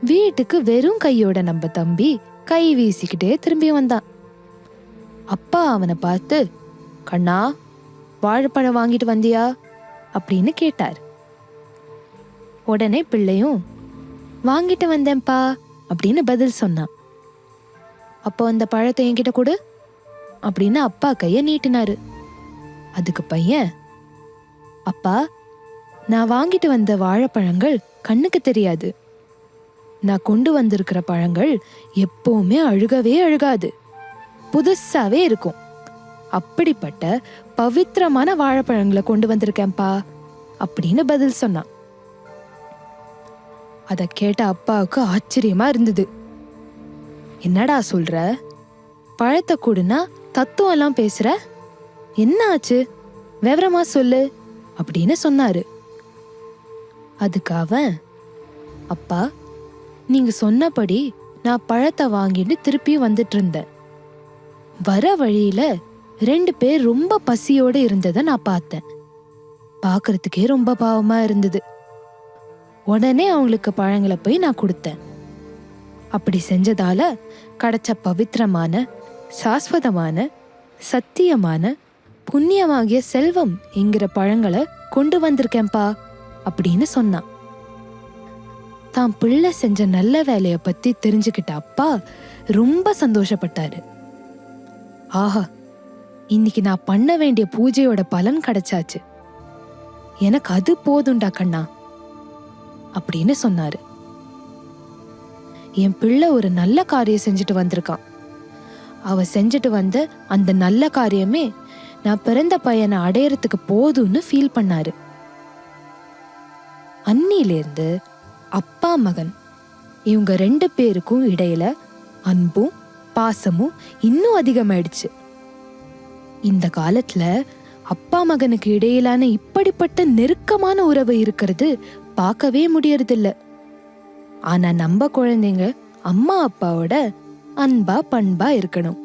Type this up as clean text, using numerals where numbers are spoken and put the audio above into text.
வீட்டுக்கு வெறும் கையோட நம்ம தம்பி கை வீசிக்கிட்டே திரும்பி வந்தான். அப்பா அவனை பார்த்து, கண்ணா, வாழைப்பழம் வாங்கிட்டு வந்தியா அப்படின்னு கேட்டார். உடனே பிள்ளையும், வாங்கிட்டு வந்தேன்பா அப்படின்னு பதில் சொன்னான். அப்போ அந்த பழத்தை என்கிட்ட கொடு அப்படின்னு அப்பா கைய நீட்டினாரு. அதுக்கு பையன், அப்பா, நான் வாங்கிட்டு வந்த வாழைப்பழங்கள் கண்ணுக்கு தெரியாது. நான் கொண்டு வந்திருக்கிற பழங்கள் எப்பவுமே அழுகவே அழுகாது, புதுசாவே இருக்கும். அப்படிப்பட்ட பவித்திரமான வாழைப்பழங்களை கொண்டு வந்திருக்கேன்பா அப்படின்னு பதில் சொன்னான். அத கேட்ட அப்பாவுக்கு ஆச்சரியமா இருந்தது. என்னடா சொல்ற? பழத்தை கொடுனா தத்துவம் எல்லாம் பேசுற, என்ன ஆச்சு, விவரமா சொல்லு அப்படின்னு சொன்னாரு. அதுக்கு அவன், அப்பா, நீங்க சொன்னபடி நான் பழத்தை வாங்கிட்டு திருப்பி வந்துட்டு இருந்தேன். வர வழியில 2 பேர் ரொம்ப பசியோட இருந்ததை நான் பார்த்தேன். பார்க்கறதுக்கே ரொம்ப பாவமா இருந்தது. உடனே அவங்களுக்கு பழங்களை போய் நான் கொடுத்தேன். அப்படி செஞ்சதால கிடைச்ச பவித்திரமான, சாஸ்வதமான, சத்தியமான, புண்ணியமாகிய செல்வம் என்கிற பழங்களை கொண்டு வந்திருக்கேன்பா அப்படின்னு சொன்னான். தான் பிள்ளை செஞ்ச நல்ல வேலைய பத்தி தெரிஞ்சுக்கிட்ட அப்பா ரொம்ப சந்தோஷப்பட்டாரு. ஆஹா, இன்னைக்கு நான் பண்ண வேண்டிய பூஜையோட பலன் கிடைச்சாச்சு, எனக்கு அது போதும்டா கண்ணா அப்படின்னு சொன்னாரு. என் பிள்ளை ஒரு நல்ல காரியம் செஞ்சுட்டு வந்திருக்கான். அவ செஞ்சுட்டு வந்த அந்த நல்ல காரியமே நான் பிறந்த பையனை அடையறதுக்கு போதும்னு ஃபீல் பண்ணாரு. அன்னிலேருந்து அப்பா மகன் இவங்க 2 பேருக்கும் இடையில அன்பும் பாசமும் இன்னும் அதிகமாயிடுச்சு. இந்த காலத்துல அப்பா மகனுக்கு இடையிலான இப்படிப்பட்ட நெருக்கமான உறவு இருக்கிறது பார்க்கவே முடியறதில்ல. ஆனா நம்ம குழந்தைங்க அம்மா அப்பாவோட அன்பா பண்பா இருக்கணும்.